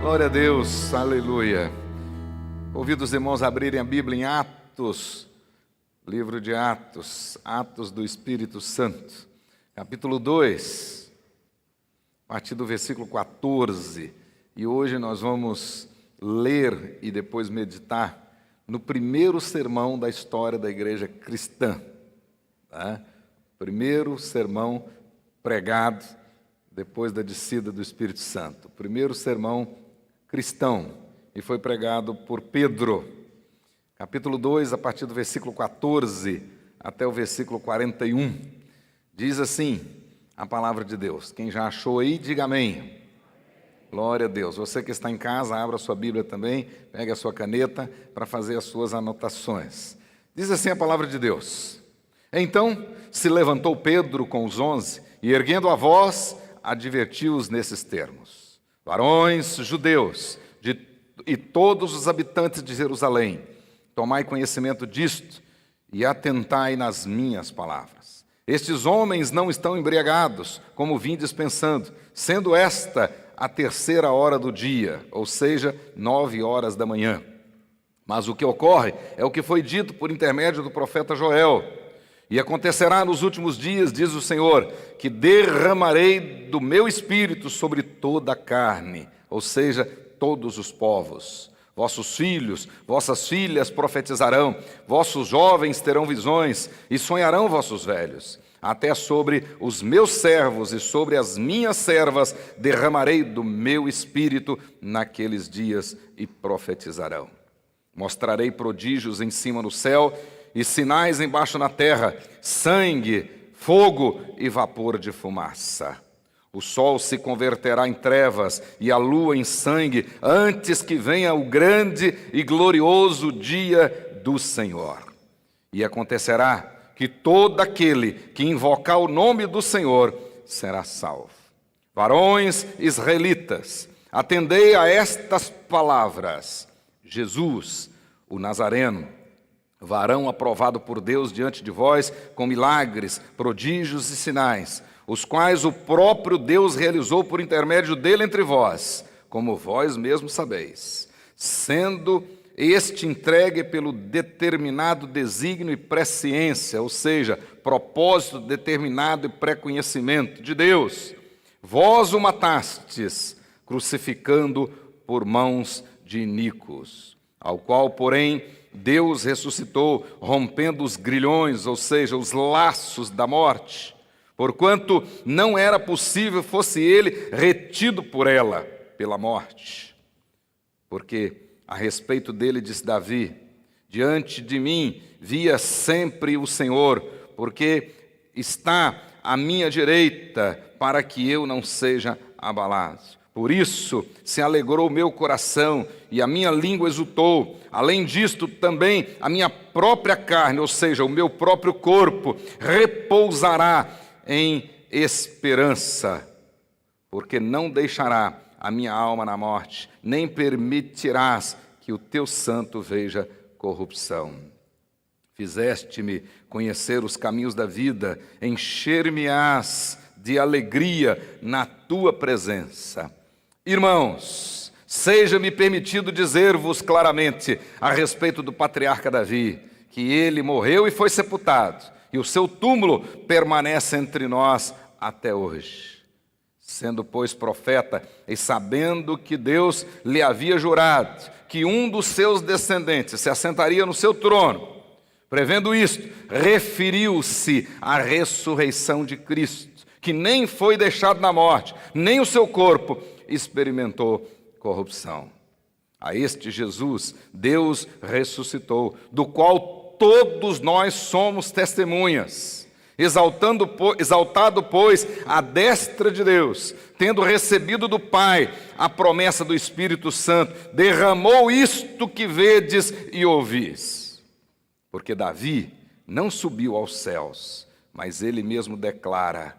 Glória a Deus, aleluia. Convido os irmãos a abrirem a Bíblia em Atos, livro de Atos, Atos do Espírito Santo, capítulo 2, a partir do versículo 14. E hoje nós vamos ler e depois meditar no primeiro sermão da história da igreja cristã. Tá? Primeiro sermão pregado depois da descida do Espírito Santo. Primeiro sermão cristão, e foi pregado por Pedro. Capítulo 2, a partir do versículo 14 até o versículo 41. Diz assim a palavra de Deus. Quem já achou aí, diga amém. Glória a Deus. Você que está em casa, abra a sua Bíblia também, pegue a sua caneta para fazer as suas anotações. Diz assim a palavra de Deus. Então se levantou Pedro com os 11 e, erguendo a voz, advertiu-os nesses termos: varões judeus e todos os habitantes de Jerusalém, tomai conhecimento disto e atentai nas minhas palavras. Estes homens não estão embriagados, como vindes pensando, sendo esta a terceira hora do dia, ou seja, 9 horas da manhã. Mas o que ocorre é o que foi dito por intermédio do profeta Joel. E acontecerá nos últimos dias, diz o Senhor, que derramarei do meu espírito sobre toda a carne, ou seja, todos os povos. Vossos filhos, vossas filhas profetizarão, vossos jovens terão visões e sonharão vossos velhos. Até sobre os meus servos e sobre as minhas servas derramarei do meu espírito naqueles dias e profetizarão. Mostrarei prodígios em cima no céu e sinais embaixo na terra, sangue, fogo e vapor de fumaça. O sol se converterá em trevas e a lua em sangue, antes que venha o grande e glorioso dia do Senhor. E acontecerá que todo aquele que invocar o nome do Senhor será salvo. Varões israelitas, atendei a estas palavras. Jesus, o Nazareno, varão aprovado por Deus diante de vós, com milagres, prodígios e sinais, os quais o próprio Deus realizou por intermédio dele entre vós, como vós mesmos sabeis, sendo este entregue pelo determinado desígnio e presciência, ou seja, propósito determinado e pré-conhecimento de Deus. Vós o matastes, crucificando por mãos de iníquos, ao qual, porém, Deus ressuscitou, rompendo os grilhões, ou seja, os laços da morte, porquanto não era possível fosse ele retido por ela, pela morte. Porque a respeito dele disse Davi: diante de mim via sempre o Senhor, porque está à minha direita, para que eu não seja abalado. Por isso se alegrou o meu coração e a minha língua exultou. Além disto, também a minha própria carne, ou seja, o meu próprio corpo, repousará em esperança, porque não deixará a minha alma na morte, nem permitirás que o teu santo veja corrupção. Fizeste-me conhecer os caminhos da vida, encher-me-ás de alegria na tua presença. Irmãos, seja-me permitido dizer-vos claramente a respeito do patriarca Davi, que ele morreu e foi sepultado, e o seu túmulo permanece entre nós até hoje. Sendo, pois, profeta, e sabendo que Deus lhe havia jurado que um dos seus descendentes se assentaria no seu trono, prevendo isto, referiu-se à ressurreição de Cristo, que nem foi deixado na morte, nem o seu corpo experimentou corrupção. A este Jesus, Deus ressuscitou, do qual todos nós somos testemunhas, exaltado, pois, à destra de Deus, tendo recebido do Pai a promessa do Espírito Santo, derramou isto que vedes e ouvis. Porque Davi não subiu aos céus, mas ele mesmo declara: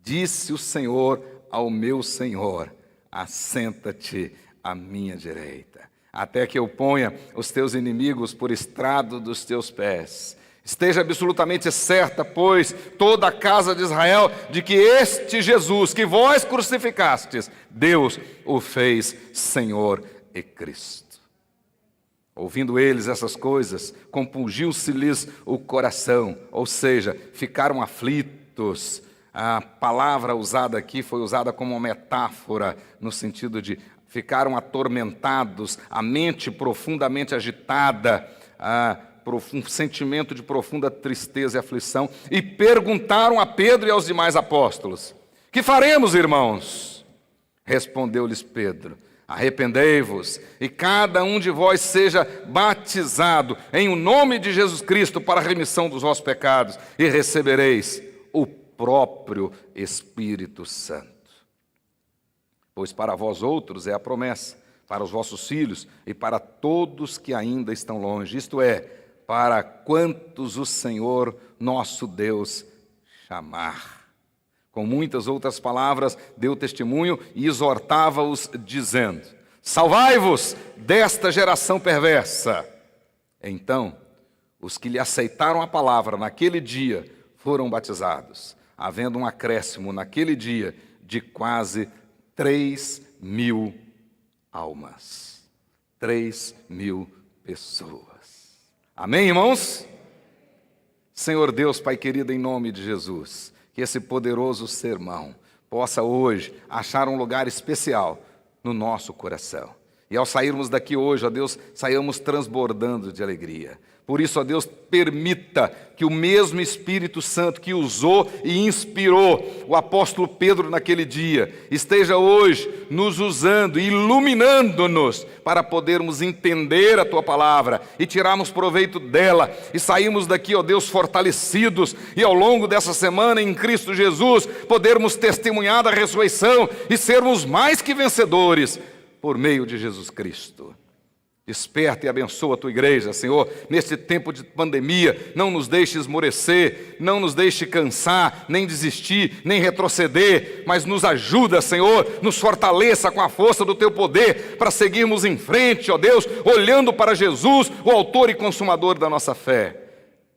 disse o Senhor ao meu Senhor, assenta-te à minha direita, até que eu ponha os teus inimigos por estrado dos teus pés. Esteja absolutamente certa, pois, toda a casa de Israel, de que este Jesus, que vós crucificastes, Deus o fez Senhor e Cristo. Ouvindo eles essas coisas, compungiu-se-lhes o coração, ou seja, ficaram aflitos. A palavra usada aqui foi usada como uma metáfora, no sentido de ficaram atormentados, a mente profundamente agitada, um sentimento de profunda tristeza e aflição, e perguntaram a Pedro e aos demais apóstolos: que faremos, irmãos? Respondeu-lhes Pedro: arrependei-vos, e cada um de vós seja batizado em o nome de Jesus Cristo para a remissão dos vossos pecados, e recebereis o próprio Espírito Santo. Pois para vós outros é a promessa, para os vossos filhos e para todos que ainda estão longe, isto é, para quantos o Senhor nosso Deus chamar. Com muitas outras palavras, deu testemunho e exortava-os, dizendo: salvai-vos desta geração perversa. Então, os que lhe aceitaram a palavra naquele dia foram batizados, havendo um acréscimo naquele dia de quase 3.000 almas. 3.000 pessoas. Amém, irmãos? Senhor Deus, Pai querido, em nome de Jesus, que esse poderoso sermão possa hoje achar um lugar especial no nosso coração. E ao sairmos daqui hoje, ó Deus, saiamos transbordando de alegria. Por isso, ó Deus, permita que o mesmo Espírito Santo que usou e inspirou o apóstolo Pedro naquele dia, esteja hoje nos usando, iluminando-nos para podermos entender a Tua palavra e tirarmos proveito dela e sairmos daqui, ó Deus, fortalecidos e ao longo dessa semana em Cristo Jesus, podermos testemunhar da ressurreição e sermos mais que vencedores por meio de Jesus Cristo. Desperta e abençoa a Tua igreja, Senhor, neste tempo de pandemia. Não nos deixe esmorecer, não nos deixe cansar, nem desistir, nem retroceder, mas nos ajuda, Senhor, nos fortaleça com a força do Teu poder para seguirmos em frente, ó Deus, olhando para Jesus, o autor e consumador da nossa fé.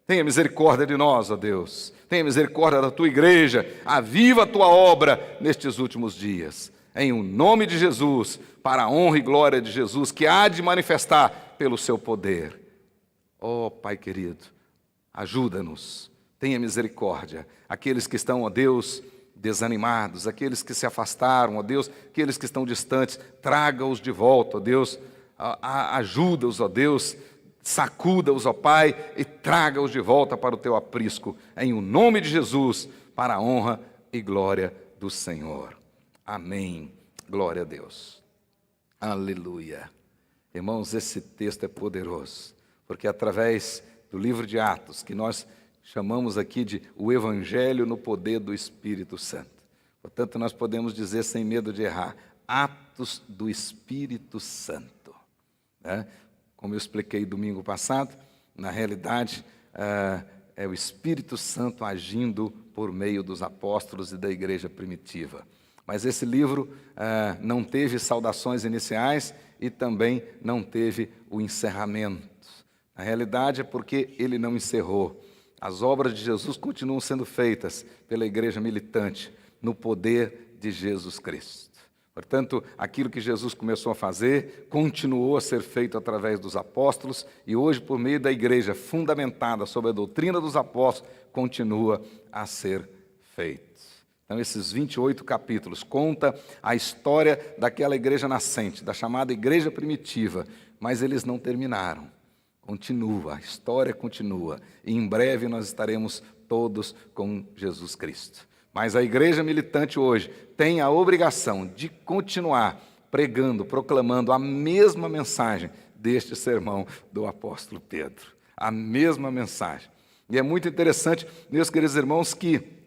Tenha misericórdia de nós, ó Deus, tenha misericórdia da Tua igreja, aviva a Tua obra nestes últimos dias. Em o nome de Jesus, para a honra e glória de Jesus, que há de manifestar pelo seu poder. Oh, Pai querido, ajuda-nos, tenha misericórdia. Aqueles que estão, ó Deus, desanimados, aqueles que se afastaram, ó Deus, aqueles que estão distantes, traga-os de volta, ó Deus, ajuda-os, ó Deus, sacuda-os, ó Pai, e traga-os de volta para o teu aprisco. Em o nome de Jesus, para a honra e glória do Senhor. Amém. Glória a Deus. Aleluia. Irmãos, esse texto é poderoso, porque através do livro de Atos, que nós chamamos aqui de o Evangelho no poder do Espírito Santo. Portanto, nós podemos dizer sem medo de errar, Atos do Espírito Santo. Né? Como eu expliquei domingo passado, na realidade, é o Espírito Santo agindo por meio dos apóstolos e da igreja primitiva. Mas esse livro não teve saudações iniciais e também não teve o encerramento. Na realidade é porque ele não encerrou. As obras de Jesus continuam sendo feitas pela igreja militante no poder de Jesus Cristo. Portanto, aquilo que Jesus começou a fazer continuou a ser feito através dos apóstolos e hoje, por meio da igreja fundamentada sobre a doutrina dos apóstolos, continua a ser feito. Então, esses 28 capítulos contam a história daquela igreja nascente, da chamada igreja primitiva, mas eles não terminaram. Continua, a história continua. E em breve nós estaremos todos com Jesus Cristo. Mas a igreja militante hoje tem a obrigação de continuar pregando, proclamando a mesma mensagem deste sermão do apóstolo Pedro. A mesma mensagem. E é muito interessante, meus queridos irmãos, que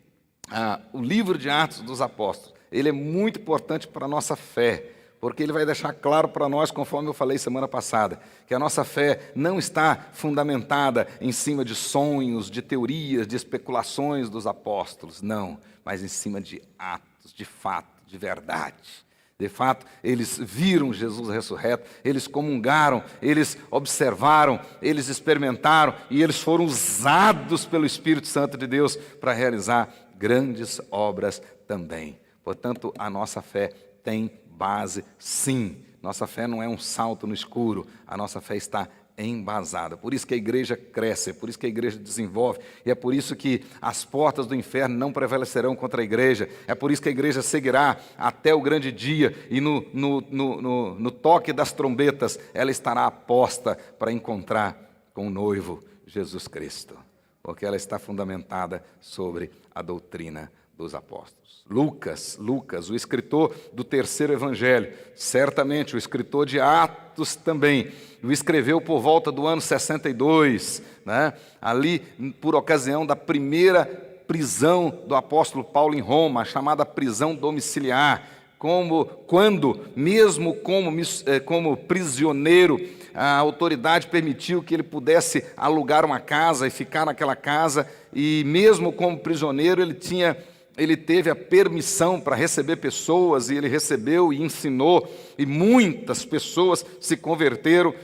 o livro de Atos dos Apóstolos, ele é muito importante para a nossa fé, porque ele vai deixar claro para nós, conforme eu falei semana passada, que a nossa fé não está fundamentada em cima de sonhos, de teorias, de especulações dos apóstolos, não, mas em cima de atos, de fato, de verdade. De fato, eles viram Jesus ressurreto, eles comungaram, eles observaram, eles experimentaram e eles foram usados pelo Espírito Santo de Deus para realizar grandes obras também. Portanto, a nossa fé tem base, sim. Nossa fé não é um salto no escuro, a nossa fé está embasada. Por isso que a igreja cresce, é por isso que a igreja desenvolve, e é por isso que as portas do inferno não prevalecerão contra a igreja, é por isso que a igreja seguirá até o grande dia, e no toque das trombetas, ela estará aposta para encontrar com o noivo Jesus Cristo, porque ela está fundamentada sobre a doutrina dos apóstolos. Lucas, o escritor do terceiro evangelho, certamente o escritor de Atos também, o escreveu por volta do ano 62, né? Ali por ocasião da primeira prisão do apóstolo Paulo em Roma, a chamada prisão domiciliar, quando mesmo como prisioneiro, a autoridade permitiu que ele pudesse alugar uma casa e ficar naquela casa, e mesmo como prisioneiro ele teve a permissão para receber pessoas, e ele recebeu e ensinou, e muitas pessoas se converteram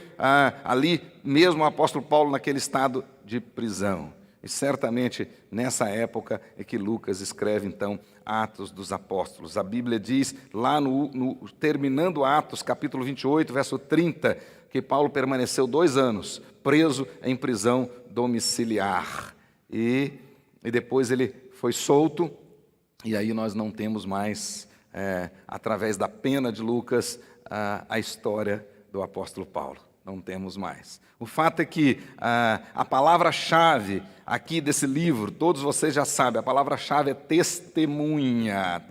ali, mesmo o apóstolo Paulo naquele estado de prisão. E certamente nessa época é que Lucas escreve então Atos dos Apóstolos. A Bíblia diz lá terminando Atos, capítulo 28, verso 30, que Paulo permaneceu 2 anos preso em prisão domiciliar. E depois ele foi solto. E aí nós não temos mais, através da pena de Lucas, a história do apóstolo Paulo. Não temos mais. O fato é que a palavra-chave aqui desse livro, todos vocês já sabem, a palavra-chave é testemunha,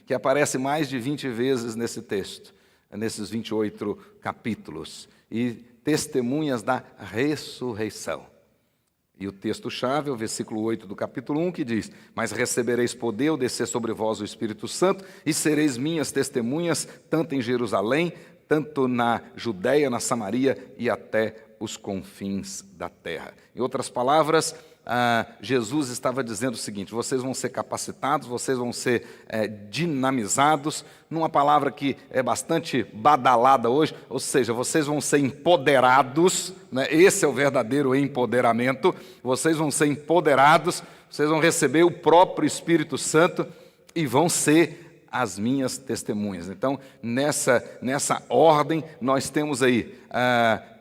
que aparece mais de 20 vezes nesse texto, nesses 28 capítulos. E testemunhas da ressurreição. E o texto-chave é o versículo 8 do capítulo 1, que diz: mas recebereis poder ao descer sobre vós o Espírito Santo, e sereis minhas testemunhas, tanto em Jerusalém, tanto na Judéia, na Samaria e até os confins da terra. Em outras palavras, Jesus estava dizendo o seguinte: vocês vão ser capacitados, vocês vão ser dinamizados, numa palavra que é bastante badalada hoje, ou seja, vocês vão ser empoderados, né? Esse é o verdadeiro empoderamento. Vocês vão ser empoderados, vocês vão receber o próprio Espírito Santo e vão ser as minhas testemunhas. Então, nessa ordem, nós temos aí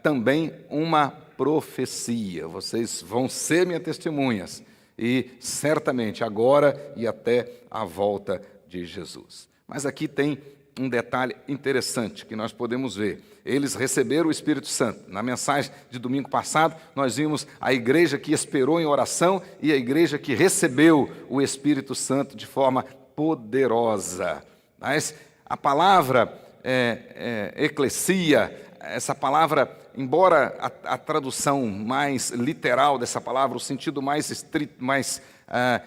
também uma profecia. Vocês vão ser minhas testemunhas, e certamente agora e até a volta de Jesus. Mas aqui tem um detalhe interessante que nós podemos ver. Eles receberam o Espírito Santo. Na mensagem de domingo passado, nós vimos a igreja que esperou em oração e a igreja que recebeu o Espírito Santo de forma poderosa. Mas a palavra eclesia, essa palavra, embora a tradução mais literal dessa palavra, o sentido mais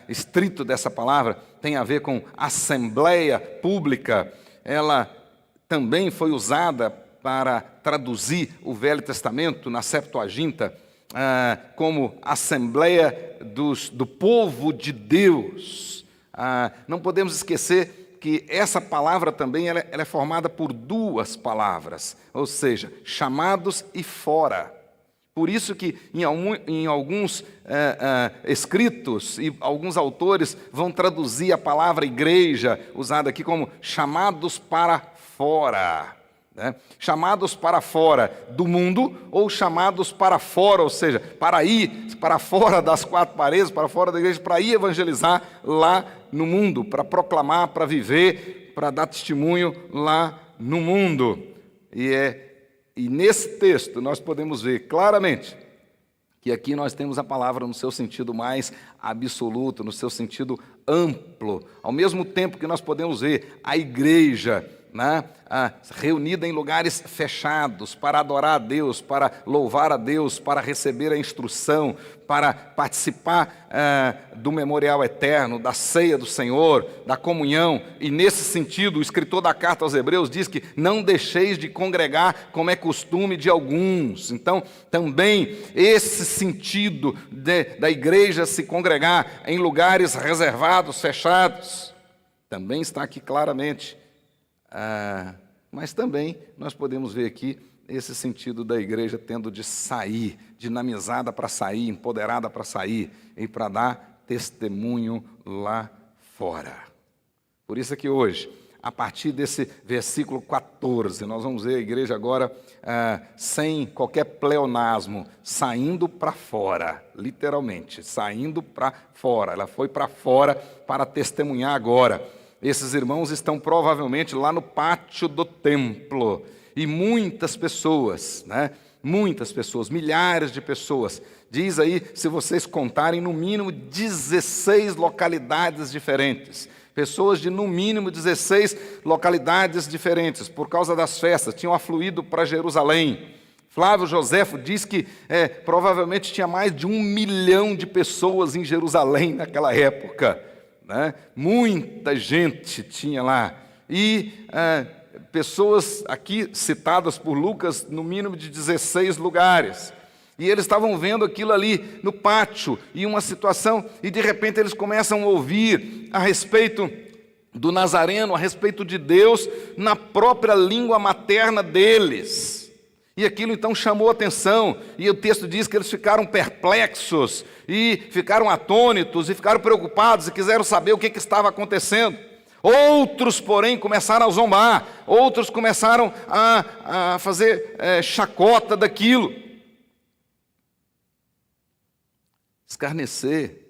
estrito dessa palavra, tem a ver com assembleia pública, ela também foi usada para traduzir o Velho Testamento na Septuaginta como assembleia do povo de Deus. Não podemos esquecer que essa palavra também ela é formada por 2 palavras, ou seja, chamados e fora. Por isso que em alguns escritos, e alguns autores vão traduzir a palavra igreja, usada aqui como chamados para fora. Né? Chamados para fora do mundo, ou chamados para fora, ou seja, para ir para fora das 4 paredes, para fora da igreja, para ir evangelizar lá no mundo, para proclamar, para viver, para dar testemunho lá no mundo. E nesse texto nós podemos ver claramente que aqui nós temos a palavra no seu sentido mais absoluto, no seu sentido amplo, ao mesmo tempo que nós podemos ver a igreja, né, reunida em lugares fechados para adorar a Deus, para louvar a Deus, para receber a instrução, para participar do memorial eterno, da ceia do Senhor, da comunhão. E nesse sentido, o escritor da carta aos Hebreus diz que não deixeis de congregar como é costume de alguns. Então, também esse sentido da igreja se congregar em lugares reservados, fechados, também está aqui claramente Mas também nós podemos ver aqui esse sentido da igreja tendo de sair, dinamizada para sair, empoderada para sair e para dar testemunho lá fora. Por isso é que hoje, a partir desse versículo 14, nós vamos ver a igreja agora sem qualquer pleonasmo, saindo para fora, literalmente, saindo para fora. Ela foi para fora para testemunhar agora. Esses irmãos estão provavelmente lá no pátio do templo. E muitas pessoas, muitas pessoas, milhares de pessoas. Diz aí, se vocês contarem, no mínimo 16 localidades diferentes. Pessoas de, no mínimo, 16 localidades diferentes, por causa das festas, tinham afluído para Jerusalém. Flávio Joséfo diz que provavelmente tinha mais de 1 milhão de pessoas em Jerusalém naquela época. Muita gente tinha lá. E pessoas aqui citadas por Lucas, no mínimo de 16 lugares. E eles estavam vendo aquilo ali no pátio, e uma situação, e de repente eles começam a ouvir a respeito do Nazareno, a respeito de Deus, na própria língua materna deles. E aquilo então chamou a atenção, e o texto diz que eles ficaram perplexos, e ficaram atônitos, e ficaram preocupados, e quiseram saber o que estava acontecendo. Outros, porém, começaram a zombar, outros começaram a fazer chacota daquilo. Escarnecer.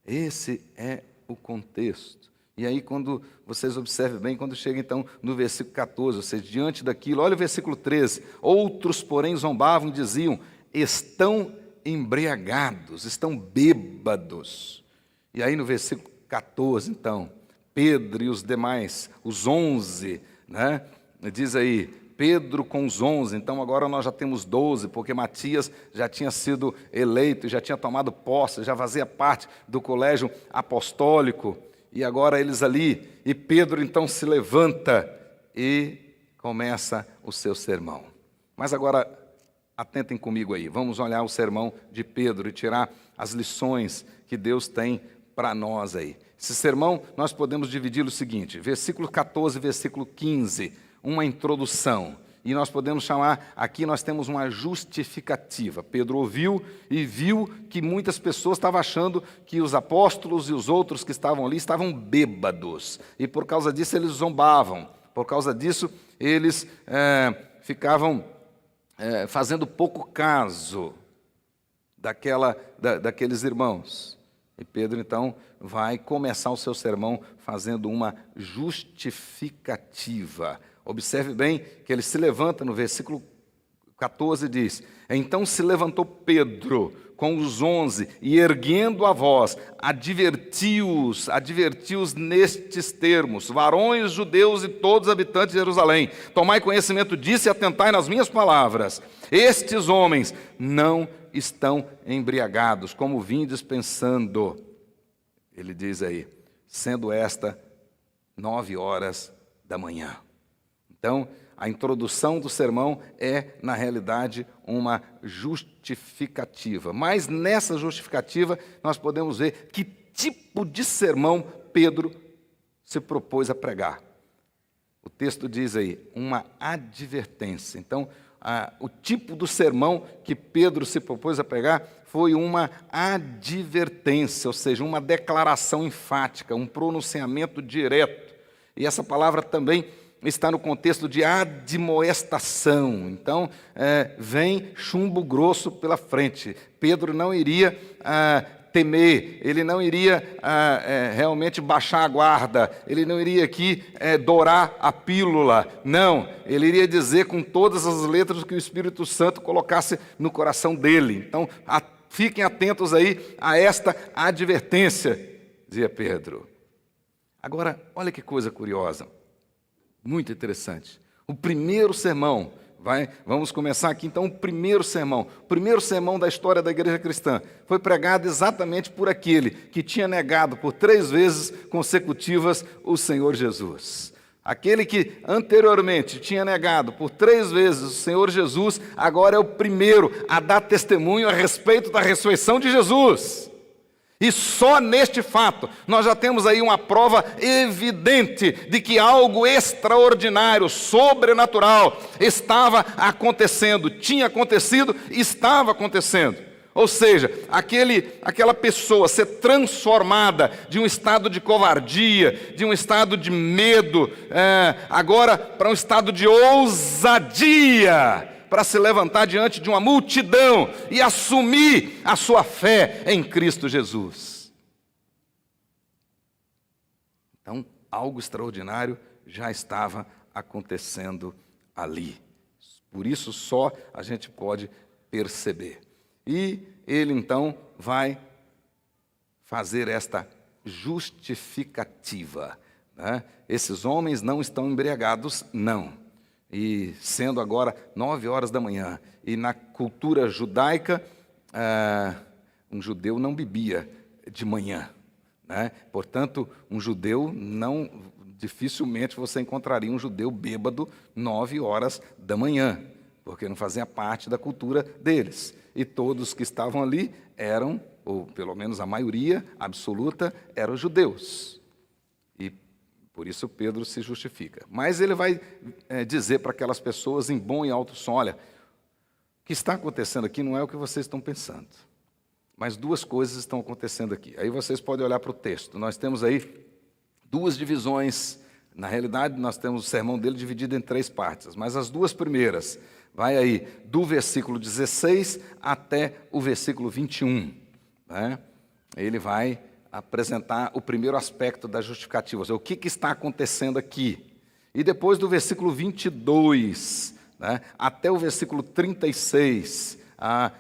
Esse é o contexto. E aí, quando vocês observem bem, quando chega então no versículo 14, ou seja, diante daquilo, olha o versículo 13. Outros, porém, zombavam e diziam: estão embriagados, estão bêbados. E aí no versículo 14, então, Pedro e os demais, os 11, diz aí, Pedro com os 11, então agora nós já temos 12, porque Matias já tinha sido eleito, já tinha tomado posse, já fazia parte do colégio apostólico, e agora eles ali, e Pedro então se levanta e começa o seu sermão. Mas agora, atentem comigo aí, vamos olhar o sermão de Pedro e tirar as lições que Deus tem para nós aí. Esse sermão nós podemos dividi-lo o seguinte, versículo 14, versículo 15, uma introdução, e nós podemos chamar, aqui nós temos uma justificativa. Pedro ouviu e viu que muitas pessoas estavam achando que os apóstolos e os outros que estavam ali estavam bêbados, e por causa disso eles zombavam, por causa disso eles ficavam fazendo pouco caso daqueles irmãos. E Pedro, então, vai começar o seu sermão fazendo uma justificativa. Observe bem que ele se levanta no versículo 14, diz: então se levantou Pedro com os 11 e erguendo a voz, advertiu-os nestes termos: varões judeus e todos habitantes de Jerusalém, tomai conhecimento disso e atentai nas minhas palavras. Estes homens não estão embriagados, como vindes pensando. Ele diz aí, sendo esta 9h da manhã. Então, a introdução do sermão é, na realidade, uma justificativa. Mas nessa justificativa, nós podemos ver que tipo de sermão Pedro se propôs a pregar. O texto diz aí, uma advertência. Então, o tipo do sermão que Pedro se propôs a pregar foi uma advertência, ou seja, uma declaração enfática, um pronunciamento direto. E essa palavra também está no contexto de admoestação. Então, vem chumbo grosso pela frente. Pedro não iria temer, ele não iria realmente baixar a guarda, ele não iria aqui dourar a pílula, não, ele iria dizer com todas as letras que o Espírito Santo colocasse no coração dele. Então, fiquem atentos aí a esta advertência, dizia Pedro. Agora, olha que coisa curiosa, muito interessante. O primeiro sermão, vamos começar aqui então o primeiro sermão da história da igreja cristã, foi pregado exatamente por aquele que tinha negado por 3 vezes consecutivas o Senhor Jesus. Aquele que anteriormente tinha negado por 3 vezes o Senhor Jesus, agora é o primeiro a dar testemunho a respeito da ressurreição de Jesus. E só neste fato, nós já temos aí uma prova evidente de que algo extraordinário, sobrenatural, estava acontecendo, tinha acontecido, estava acontecendo. Ou seja, aquela pessoa ser transformada de um estado de covardia, de um estado de medo, agora para um estado de ousadia, para se levantar diante de uma multidão e assumir a sua fé em Cristo Jesus. Então, algo extraordinário já estava acontecendo ali. Por isso só a gente pode perceber. E ele então vai fazer esta justificativa, né? Esses homens não estão embriagados, não. E sendo agora 9 horas da manhã, e na cultura judaica, um judeu não bebia de manhã, né? Portanto, um judeu dificilmente você encontraria um judeu bêbado 9 horas da manhã, porque não fazia parte da cultura deles. E todos que estavam ali eram, ou pelo menos a maioria absoluta, eram judeus. E por isso Pedro se justifica. Mas ele vai dizer para aquelas pessoas em bom e alto som: olha, o que está acontecendo aqui não é o que vocês estão pensando. Mas 2 coisas estão acontecendo aqui. Aí vocês podem olhar para o texto. Nós temos aí 2 divisões. Na realidade, nós temos o sermão dele dividido em 3 partes. Mas as 2 primeiras, vai aí do versículo 16 até o versículo 21. Né? Ele vai apresentar o primeiro aspecto da justificativa, ou seja, o que está acontecendo aqui. E depois do versículo 22, né, até o versículo 36,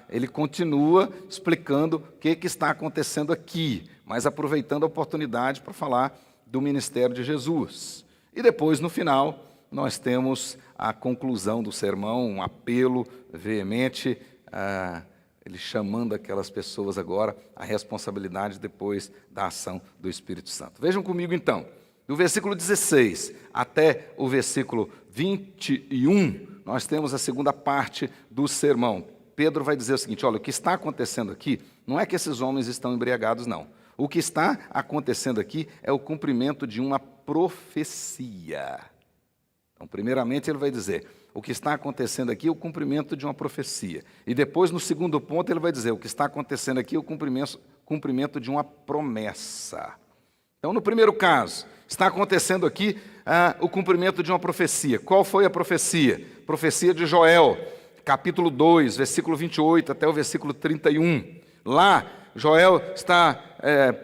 ele continua explicando o que está acontecendo aqui, mas aproveitando a oportunidade para falar do ministério de Jesus. E depois, no final, nós temos a conclusão do sermão, um apelo veemente, ele chamando aquelas pessoas agora à responsabilidade depois da ação do Espírito Santo. Vejam comigo então, do versículo 16 até o versículo 21, nós temos a segunda parte do sermão. Pedro vai dizer o seguinte: olha, o que está acontecendo aqui não é que esses homens estão embriagados, não. O que está acontecendo aqui é o cumprimento de uma profecia. Então, primeiramente, ele vai dizer, o que está acontecendo aqui é o cumprimento de uma profecia. E depois, no segundo ponto, ele vai dizer, o que está acontecendo aqui é o cumprimento de uma promessa. Então, no primeiro caso, está acontecendo aqui o cumprimento de uma profecia. Qual foi a profecia? Profecia de Joel, capítulo 2, versículo 28 até o versículo 31. Lá, Joel está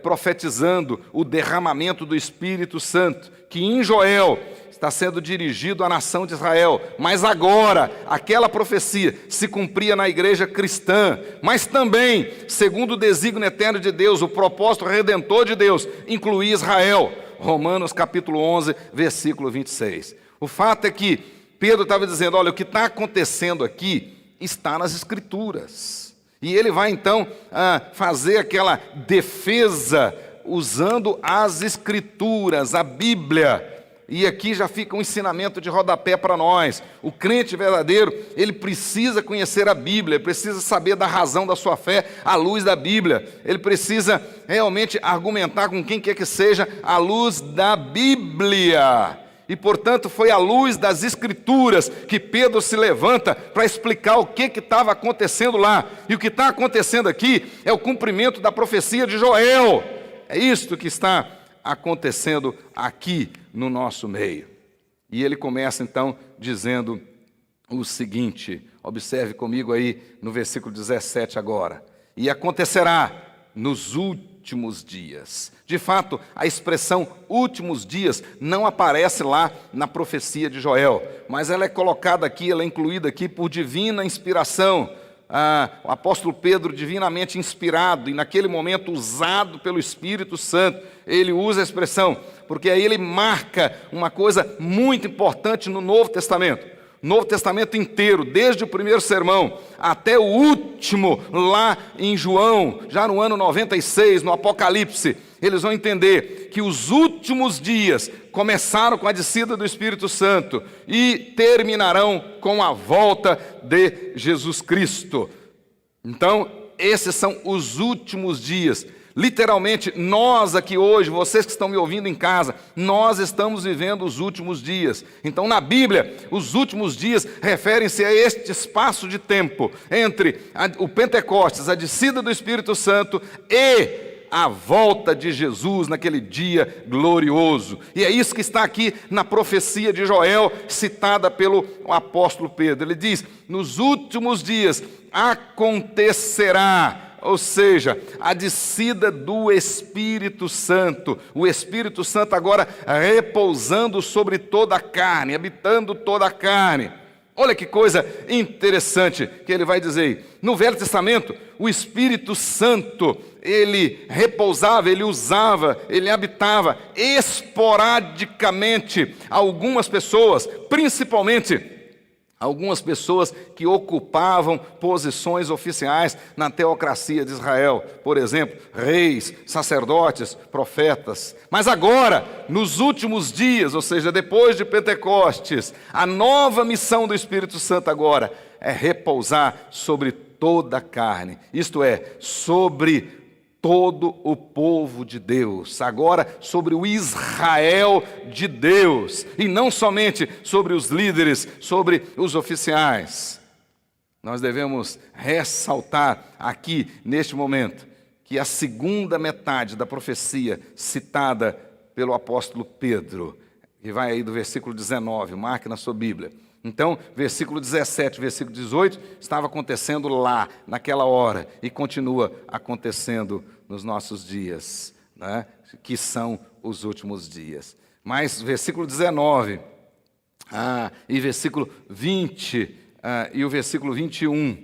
profetizando o derramamento do Espírito Santo, que em Joel está sendo dirigido à nação de Israel, mas agora aquela profecia se cumpria na igreja cristã, mas também, segundo o desígnio eterno de Deus, o propósito redentor de Deus, incluía Israel. Romanos capítulo 11, versículo 26. O fato é que Pedro estava dizendo, olha, o que está acontecendo aqui está nas Escrituras. E ele vai então fazer aquela defesa usando as Escrituras, a Bíblia. E aqui já fica um ensinamento de rodapé para nós. O crente verdadeiro, ele precisa conhecer a Bíblia, ele precisa saber da razão da sua fé à luz da Bíblia. Ele precisa realmente argumentar com quem quer que seja à luz da Bíblia. E, portanto, foi à luz das Escrituras que Pedro se levanta para explicar o que estava acontecendo lá. E o que está acontecendo aqui é o cumprimento da profecia de Joel. É isto que está acontecendo aqui no nosso meio. E ele começa então dizendo o seguinte, observe comigo aí no versículo 17 agora. E acontecerá nos últimos dias. De fato, a expressão últimos dias não aparece lá na profecia de Joel, mas ela é colocada aqui, ela é incluída aqui por divina inspiração. O apóstolo Pedro, divinamente inspirado e naquele momento usado pelo Espírito Santo, ele usa a expressão, porque aí ele marca uma coisa muito importante no Novo Testamento. Novo Testamento inteiro, desde o primeiro sermão até o último, lá em João, já no ano 96, no Apocalipse, eles vão entender que os últimos dias começaram com a descida do Espírito Santo e terminarão com a volta de Jesus Cristo. Então, esses são os últimos dias. literalmente, nós aqui hoje, vocês que estão me ouvindo em casa, nós estamos vivendo os últimos dias. Então, na Bíblia, os últimos dias referem-se a este espaço de tempo entre o Pentecostes, a descida do Espírito Santo e a volta de Jesus naquele dia glorioso. E é isso que está aqui na profecia de Joel, citada pelo apóstolo Pedro. Ele diz: nos últimos dias acontecerá, ou seja, a descida do Espírito Santo. O Espírito Santo agora repousando sobre toda a carne, habitando toda a carne. Olha que coisa interessante que ele vai dizer aí. No Velho Testamento, o Espírito Santo, ele repousava, ele usava, ele habitava esporadicamente algumas pessoas, principalmente algumas pessoas que ocupavam posições oficiais na teocracia de Israel. Por exemplo, reis, sacerdotes, profetas. Mas agora, nos últimos dias, ou seja, depois de Pentecostes, a nova missão do Espírito Santo agora é repousar sobre toda a carne. Isto é, sobre todo o povo de Deus, agora sobre o Israel de Deus, e não somente sobre os líderes, sobre os oficiais. Nós devemos ressaltar aqui, neste momento, que a segunda metade da profecia citada pelo apóstolo Pedro, que vai aí do versículo 19, marque na sua Bíblia. Então, versículo 17, versículo 18, estava acontecendo lá, naquela hora, e continua acontecendo nos nossos dias, né, que são os últimos dias. Mas versículo 19 e versículo 20 e o versículo 21,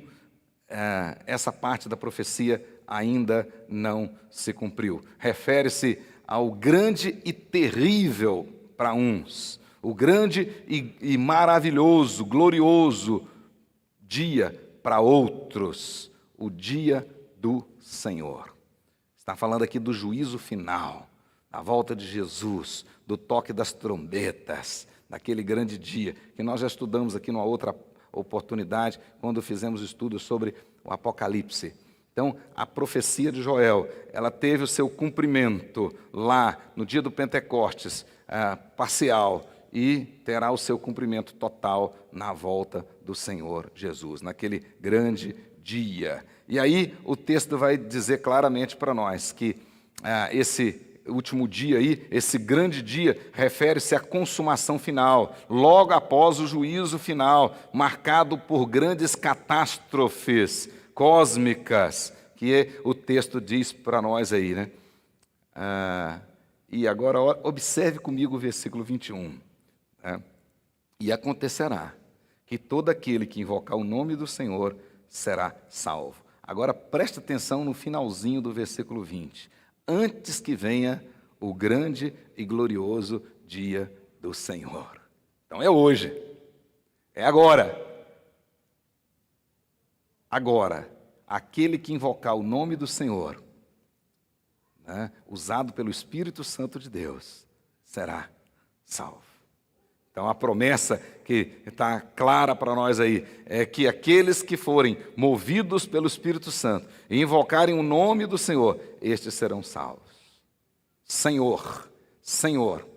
essa parte da profecia ainda não se cumpriu. Refere-se ao grande e terrível para uns, o grande e maravilhoso, glorioso dia para outros, o dia do Senhor. Está falando aqui do juízo final, da volta de Jesus, do toque das trombetas, daquele grande dia, que nós já estudamos aqui numa outra oportunidade, quando fizemos estudos sobre o Apocalipse. Então, a profecia de Joel, ela teve o seu cumprimento lá no dia do Pentecostes, parcial, e terá o seu cumprimento total na volta do Senhor Jesus, naquele grande dia. E aí o texto vai dizer claramente para nós que esse último dia aí, esse grande dia, refere-se à consumação final, logo após o juízo final, marcado por grandes catástrofes cósmicas, que o texto diz para nós aí, né? E agora observe comigo o versículo 21. E acontecerá que todo aquele que invocar o nome do Senhor será salvo. Agora preste atenção no finalzinho do versículo 20. Antes que venha o grande e glorioso dia do Senhor. Então é hoje, é agora. Agora, aquele que invocar o nome do Senhor, né, usado pelo Espírito Santo de Deus, será salvo. Então, a promessa que está clara para nós aí é que aqueles que forem movidos pelo Espírito Santo e invocarem o nome do Senhor, estes serão salvos. Senhor, Senhor,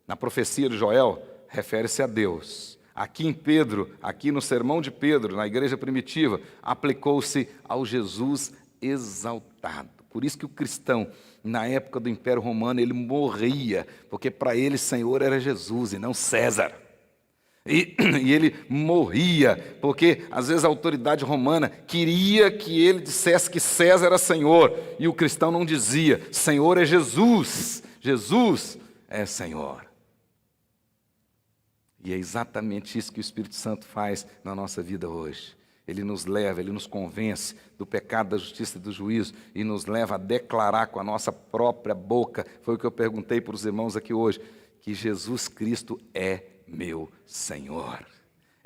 na profecia de Joel, refere-se a Deus. Aqui em Pedro, aqui no sermão de Pedro, na igreja primitiva, aplicou-se ao Jesus exaltado. Por isso que o cristão, na época do Império Romano, ele morria, porque para ele Senhor era Jesus e não César. E ele morria, porque às vezes a autoridade romana queria que ele dissesse que César era Senhor, e o cristão não dizia, Senhor é Jesus, Jesus é Senhor. E é exatamente isso que o Espírito Santo faz na nossa vida hoje. Ele nos leva, ele nos convence do pecado, da justiça e do juízo e nos leva a declarar com a nossa própria boca, foi o que eu perguntei para os irmãos aqui hoje, que Jesus Cristo é meu Senhor.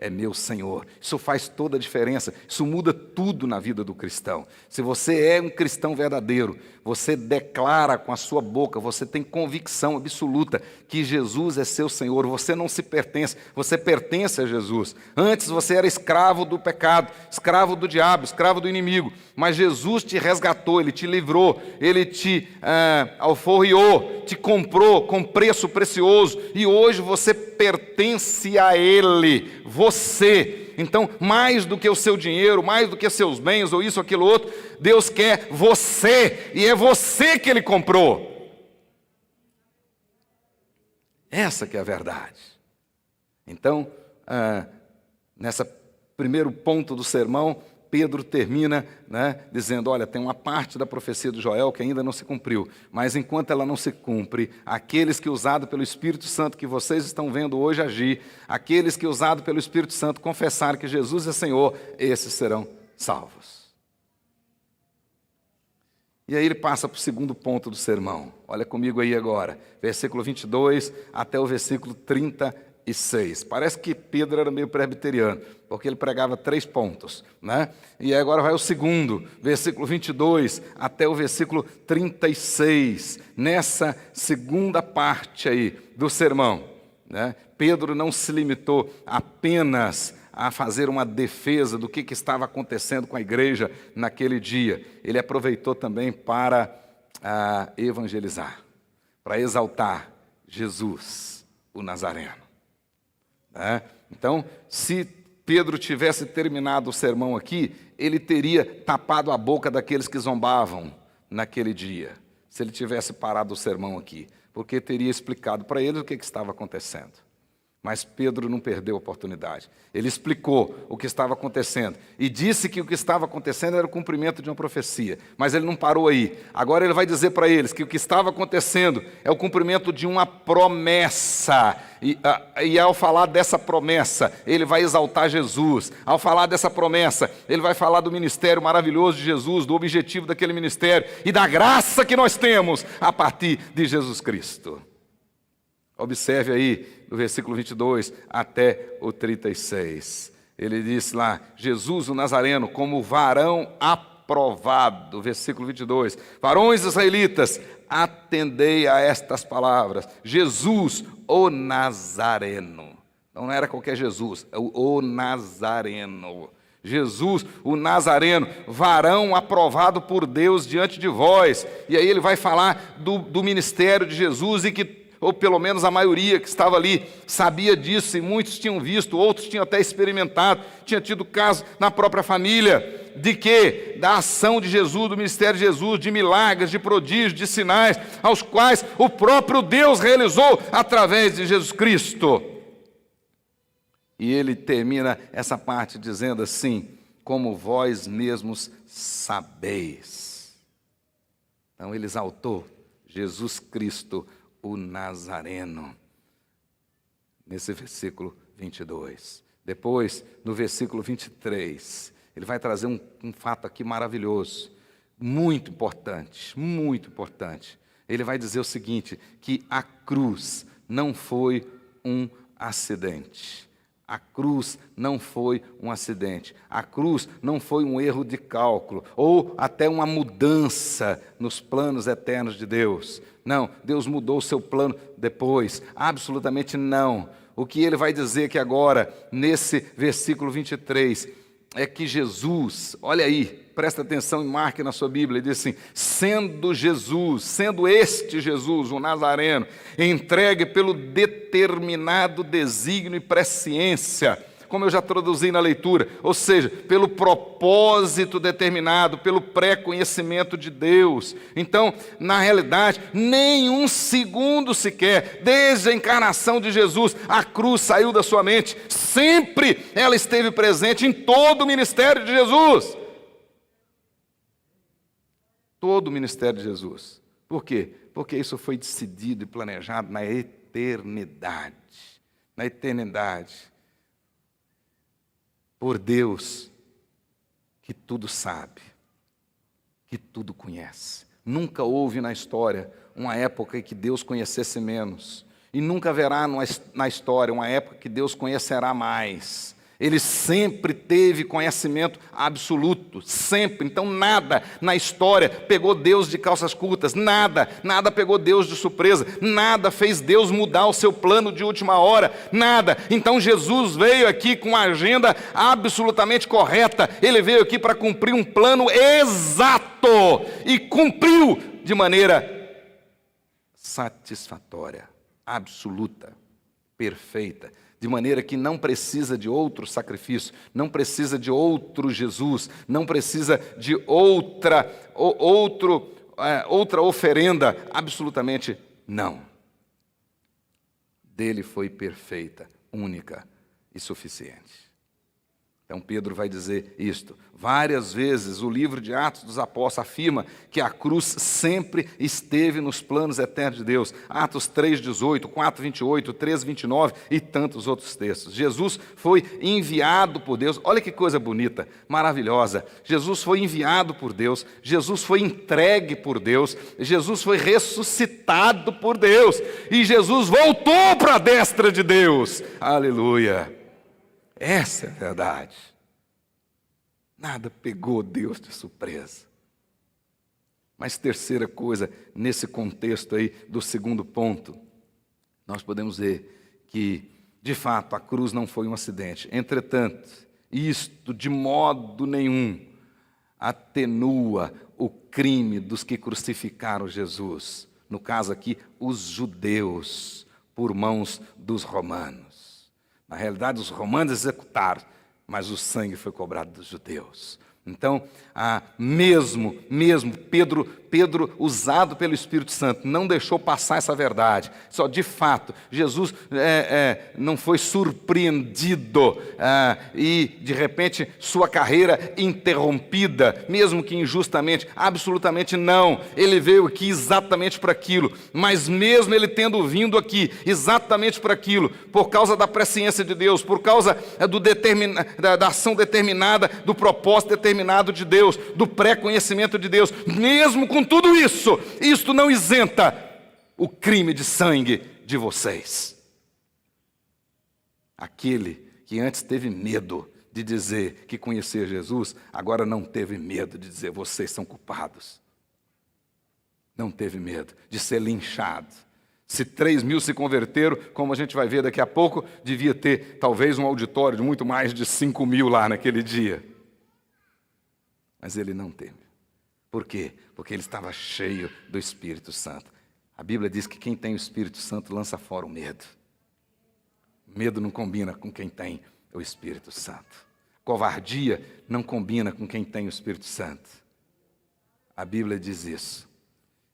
é meu Senhor. Isso faz toda a diferença, isso muda tudo na vida do cristão. Se você é um cristão verdadeiro, você declara com a sua boca, você tem convicção absoluta que Jesus é seu Senhor, você não se pertence, você pertence a Jesus. Antes você era escravo do pecado, escravo do diabo, escravo do inimigo, mas Jesus te resgatou, Ele te livrou, Ele te alforriou, te comprou com preço precioso, e hoje você pertence a Ele, você. Então, mais do que o seu dinheiro, mais do que seus bens, ou isso ou aquilo outro, Deus quer você, e é você que Ele comprou. Essa que é a verdade. Então, nesse primeiro ponto do sermão, Pedro termina, dizendo, olha, tem uma parte da profecia do Joel que ainda não se cumpriu, mas enquanto ela não se cumpre, aqueles que usados pelo Espírito Santo que vocês estão vendo hoje agir, aqueles que usados pelo Espírito Santo confessarem que Jesus é Senhor, esses serão salvos. E aí ele passa para o segundo ponto do sermão. Olha comigo aí agora, versículo 22 até o versículo 36. Parece que Pedro era meio presbiteriano, porque ele pregava 3 pontos, E agora vai o segundo, versículo 22 até o versículo 36. Nessa segunda parte aí do sermão, Pedro não se limitou apenas a fazer uma defesa do que estava acontecendo com a igreja naquele dia. Ele aproveitou também para evangelizar, para exaltar Jesus, o Nazareno. Então, se Pedro tivesse terminado o sermão aqui, ele teria tapado a boca daqueles que zombavam naquele dia, se ele tivesse parado o sermão aqui, porque teria explicado para eles o que estava acontecendo. Mas Pedro não perdeu a oportunidade. Ele explicou o que estava acontecendo e disse que o que estava acontecendo era o cumprimento de uma profecia. Mas ele não parou aí. Agora ele vai dizer para eles que o que estava acontecendo é o cumprimento de uma promessa. E ao falar dessa promessa, ele vai exaltar Jesus. Ao falar dessa promessa, ele vai falar do ministério maravilhoso de Jesus, do objetivo daquele ministério e da graça que nós temos a partir de Jesus Cristo. Observe aí, do versículo 22 até o 36. Ele diz lá, Jesus o Nazareno, como varão aprovado. Versículo 22. Varões israelitas, atendei a estas palavras. Jesus o Nazareno. Não era qualquer Jesus, é o Nazareno. Jesus, o Nazareno, varão aprovado por Deus diante de vós. E aí ele vai falar do ministério de Jesus e que, ou pelo menos a maioria que estava ali, sabia disso, e muitos tinham visto, outros tinham até experimentado, tinha tido caso na própria família, de quê? Da ação de Jesus, do ministério de Jesus, de milagres, de prodígios, de sinais, aos quais o próprio Deus realizou através de Jesus Cristo. E ele termina essa parte dizendo assim, como vós mesmos sabeis. Então ele exaltou Jesus Cristo, o Nazareno, nesse versículo 22. Depois, no versículo 23, ele vai trazer um fato aqui maravilhoso, muito importante, muito importante. Ele vai dizer o seguinte, que a cruz não foi um acidente. A cruz não foi um acidente. A cruz não foi um erro de cálculo ou até uma mudança nos planos eternos de Deus. Não, Deus mudou o seu plano depois. Absolutamente não. O que ele vai dizer aqui agora, nesse versículo 23, é que Jesus, olha aí, presta atenção e marque na sua Bíblia, ele diz assim, sendo Jesus, sendo este Jesus, o Nazareno, entregue pelo determinado desígnio e presciência, como eu já traduzi na leitura, ou seja, pelo propósito determinado, pelo pré-conhecimento de Deus. Então, na realidade, nem um segundo sequer, desde a encarnação de Jesus, a cruz saiu da sua mente, sempre ela esteve presente em todo o ministério de Jesus. Todo o ministério de Jesus. Por quê? Porque isso foi decidido e planejado na eternidade. Na eternidade. Por Deus, que tudo sabe, que tudo conhece. Nunca houve na história uma época em que Deus conhecesse menos. E nunca haverá na história uma época que Deus conhecerá mais. Ele sempre teve conhecimento absoluto, sempre. Então nada na história pegou Deus de calças curtas, nada pegou Deus de surpresa, nada fez Deus mudar o seu plano de última hora, nada. Então Jesus veio aqui com uma agenda absolutamente correta, ele veio aqui para cumprir um plano exato, e cumpriu de maneira satisfatória, absoluta, perfeita, de maneira que não precisa de outro sacrifício, não precisa de outro Jesus, não precisa de outra oferenda, absolutamente não. Dele foi perfeita, única e suficiente. Então Pedro vai dizer isto. Várias vezes o livro de Atos dos Apóstolos afirma que a cruz sempre esteve nos planos eternos de Deus. Atos 3,18, 4,28, 3,29 e tantos outros textos. Jesus foi enviado por Deus. Olha que coisa bonita, maravilhosa. Jesus foi enviado por Deus. Jesus foi entregue por Deus. Jesus foi ressuscitado por Deus. E Jesus voltou para a destra de Deus. Aleluia. Essa é a verdade. Nada pegou Deus de surpresa. Mas terceira coisa, nesse contexto aí do segundo ponto, nós podemos ver que, de fato, a cruz não foi um acidente. Entretanto, isto de modo nenhum atenua o crime dos que crucificaram Jesus. No caso aqui, os judeus, por mãos dos romanos. Na realidade, os romanos executaram, mas o sangue foi cobrado dos judeus. Então, mesmo Pedro, usado pelo Espírito Santo, não deixou passar essa verdade. Só, de fato, Jesus não foi surpreendido e, de repente, sua carreira interrompida, mesmo que injustamente, absolutamente não. Ele veio aqui exatamente para aquilo, mas mesmo ele tendo vindo aqui exatamente para aquilo, por causa da presciência de Deus, por causa da ação determinada, do propósito determinado de Deus, do pré-conhecimento de Deus, mesmo com tudo isso, isto não isenta o crime de sangue de vocês. Aquele que antes teve medo de dizer que conhecia Jesus, agora não teve medo de dizer: vocês são culpados. Não teve medo de ser linchado. Se 3.000 se converteram, como a gente vai ver daqui a pouco, devia ter talvez um auditório de muito mais de 5.000 lá naquele dia. Mas ele não teve. Por quê? Porque ele estava cheio do Espírito Santo. A Bíblia diz que quem tem o Espírito Santo lança fora o medo. Medo não combina com quem tem o Espírito Santo. Covardia não combina com quem tem o Espírito Santo. A Bíblia diz isso.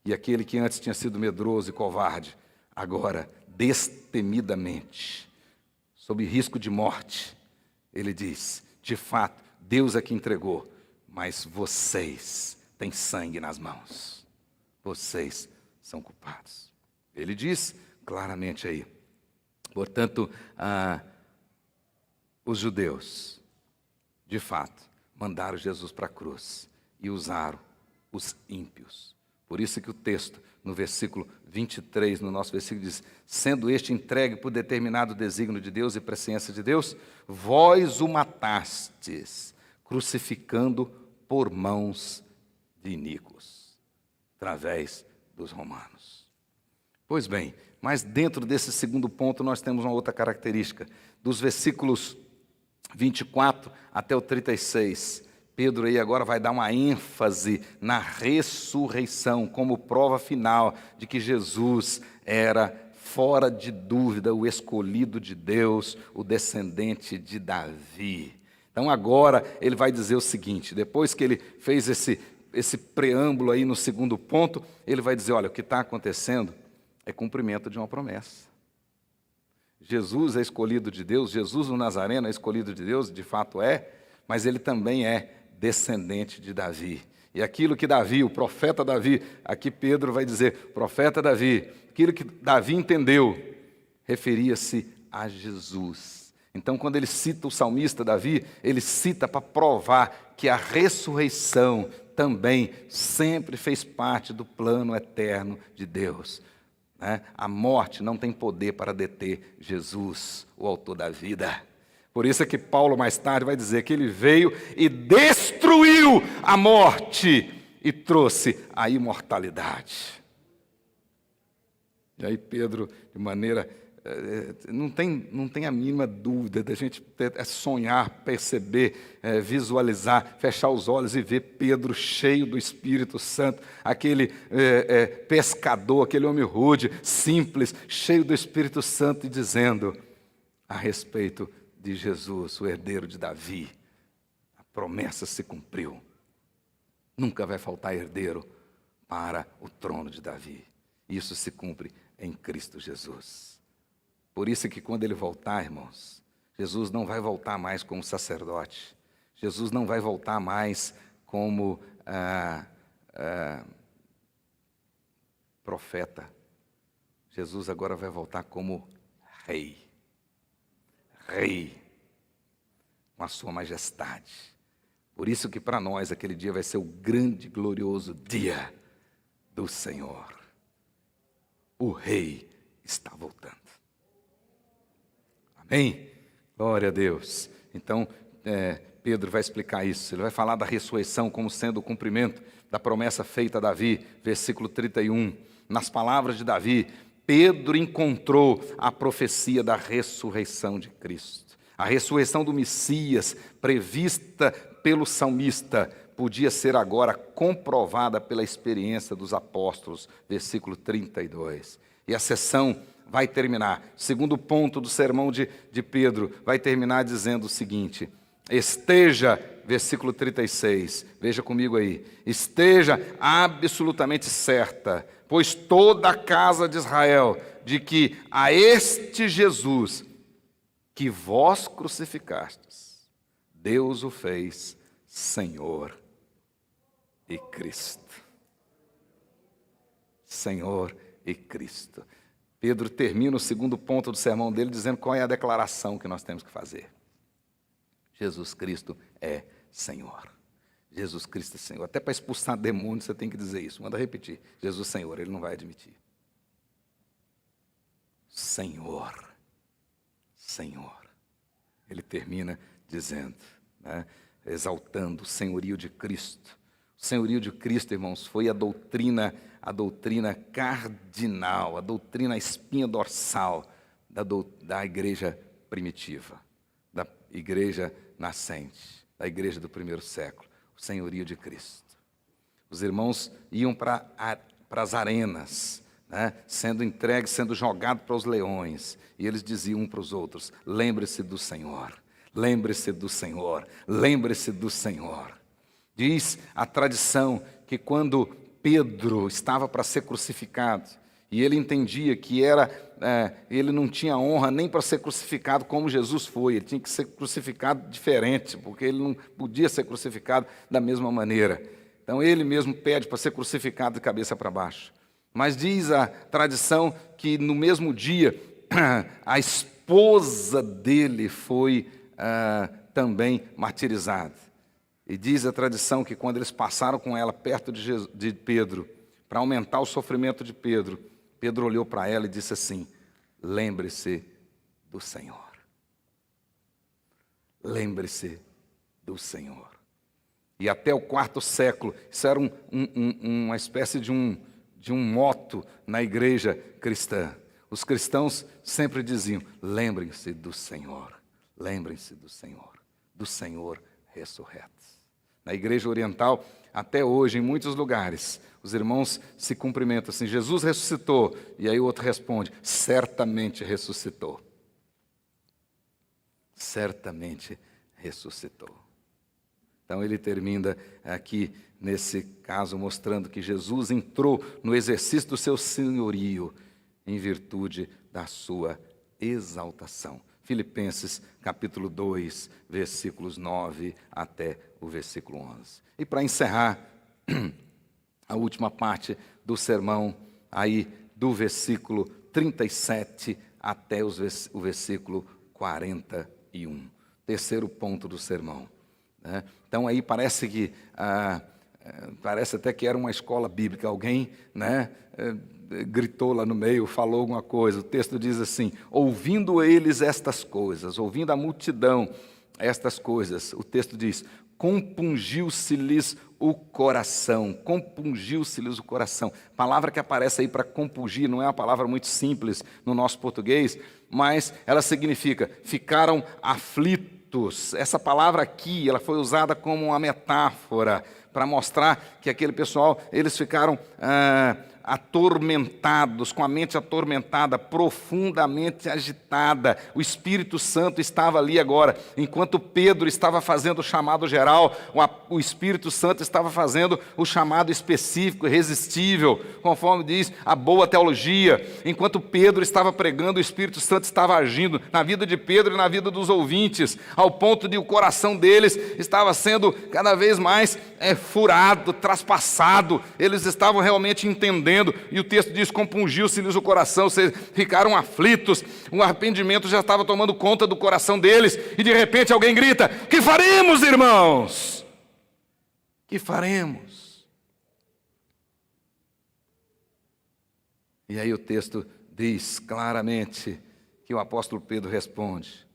E aquele que antes tinha sido medroso e covarde, agora, destemidamente, sob risco de morte, ele diz: de fato, Deus é que entregou, mas vocês têm sangue nas mãos. Vocês são culpados. Ele diz claramente aí. Portanto, os judeus, de fato, mandaram Jesus para a cruz e usaram os ímpios. Por isso que o texto, no versículo 23, no nosso versículo, diz: sendo este entregue por determinado desígnio de Deus e presciência de Deus, vós o matastes, crucificando por mãos de iníquos, através dos romanos. Pois bem, mas dentro desse segundo ponto nós temos uma outra característica. Dos versículos 24 até o 36, Pedro aí agora vai dar uma ênfase na ressurreição, como prova final de que Jesus era, fora de dúvida, o escolhido de Deus, o descendente de Davi. Então agora ele vai dizer o seguinte: depois que ele fez esse preâmbulo aí no segundo ponto, ele vai dizer: olha, o que está acontecendo é cumprimento de uma promessa. Jesus é escolhido de Deus, Jesus o Nazareno é escolhido de Deus, de fato é, mas ele também é descendente de Davi. E aquilo que Davi, o profeta Davi, aqui Pedro vai dizer, profeta Davi, aquilo que Davi entendeu, referia-se a Jesus. Então, quando ele cita o salmista Davi, ele cita para provar que a ressurreição também sempre fez parte do plano eterno de Deus. A morte não tem poder para deter Jesus, o autor da vida. Por isso é que Paulo mais tarde vai dizer que ele veio e destruiu a morte e trouxe a imortalidade. E aí Pedro, de maneira... não tem a mínima dúvida da gente sonhar, perceber, visualizar, fechar os olhos e ver Pedro cheio do Espírito Santo, aquele pescador, aquele homem rude, simples, cheio do Espírito Santo e dizendo a respeito de Jesus, o herdeiro de Davi, a promessa se cumpriu. Nunca vai faltar herdeiro para o trono de Davi. Isso se cumpre em Cristo Jesus. Por isso que quando ele voltar, irmãos, Jesus não vai voltar mais como sacerdote. Jesus não vai voltar mais como profeta. Jesus agora vai voltar como rei. Rei, com a sua majestade. Por isso que para nós aquele dia vai ser o grande, glorioso dia do Senhor. O rei está voltando. Amém? Glória a Deus. Então, Pedro vai explicar isso. Ele vai falar da ressurreição como sendo o cumprimento da promessa feita a Davi, versículo 31. Nas palavras de Davi, Pedro encontrou a profecia da ressurreição de Cristo. A ressurreição do Messias, prevista pelo salmista, podia ser agora comprovada pela experiência dos apóstolos, versículo 32. E a sessão vai terminar, segundo ponto do sermão de Pedro, vai terminar dizendo o seguinte: esteja, versículo 36, veja comigo aí, esteja absolutamente certa, pois toda a casa de Israel, de que a este Jesus, que vós crucificastes, Deus o fez Senhor e Cristo. Senhor e Cristo. Pedro termina o segundo ponto do sermão dele dizendo qual é a declaração que nós temos que fazer. Jesus Cristo é Senhor. Jesus Cristo é Senhor. Até para expulsar demônios você tem que dizer isso. Manda repetir. Jesus Senhor, ele não vai admitir. Senhor. Senhor. Ele termina dizendo, né, exaltando o senhorio de Cristo. O senhorio de Cristo, irmãos, foi a doutrina cardinal, a doutrina, a espinha dorsal da igreja primitiva, da igreja nascente, da igreja do primeiro século, o senhorio de Cristo. Os irmãos iam para as arenas, né, sendo entregues, sendo jogados para os leões, e eles diziam um para os outros: lembre-se do Senhor, lembre-se do Senhor, lembre-se do Senhor. Diz a tradição que quando Pedro estava para ser crucificado, e ele entendia que ele não tinha honra nem para ser crucificado como Jesus foi, ele tinha que ser crucificado diferente, porque ele não podia ser crucificado da mesma maneira. Então ele mesmo pede para ser crucificado de cabeça para baixo. Mas diz a tradição que no mesmo dia a esposa dele foi também martirizada. E diz a tradição que quando eles passaram com ela perto de Pedro, para aumentar o sofrimento de Pedro, Pedro olhou para ela e disse assim: lembre-se do Senhor. Lembre-se do Senhor. E até o quarto século, isso era uma espécie de um moto na igreja cristã. Os cristãos sempre diziam: lembrem-se do Senhor, lembrem-se do Senhor ressurreto. Na igreja oriental, até hoje, em muitos lugares, os irmãos se cumprimentam assim: Jesus ressuscitou. E aí o outro responde: certamente ressuscitou. Certamente ressuscitou. Então ele termina aqui, nesse caso, mostrando que Jesus entrou no exercício do seu senhorio em virtude da sua exaltação. Filipenses capítulo 2, versículos 9 até o versículo 11. E para encerrar a última parte do sermão, aí do versículo 37 até o versículo 41. Terceiro ponto do sermão. Né? Então aí parece até que era uma escola bíblica. Alguém, né, gritou lá no meio, falou alguma coisa. O texto diz assim: ouvindo eles estas coisas, ouvindo a multidão estas coisas, o texto diz: compungiu-se-lhes o coração. Compungiu-se-lhes o coração. Palavra que aparece aí para compungir não é uma palavra muito simples no nosso português, mas ela significa ficaram aflitos. Essa palavra aqui, ela foi usada como uma metáfora para mostrar que aquele pessoal, eles ficaram atormentados, com a mente atormentada, profundamente agitada. O Espírito Santo estava ali agora. Enquanto Pedro estava fazendo o chamado geral, o Espírito Santo estava fazendo o chamado específico, irresistível, conforme diz a boa teologia. Enquanto Pedro estava pregando, o Espírito Santo estava agindo na vida de Pedro e na vida dos ouvintes, ao ponto de o coração deles estava sendo cada vez mais furado, traspassado. Eles estavam realmente entendendo. E o texto diz: compungiu-se-lhes o coração, ou seja, ficaram aflitos, o arrependimento já estava tomando conta do coração deles, e de repente alguém grita: que faremos, irmãos? Que faremos? E aí o texto diz claramente que o apóstolo Pedro responde: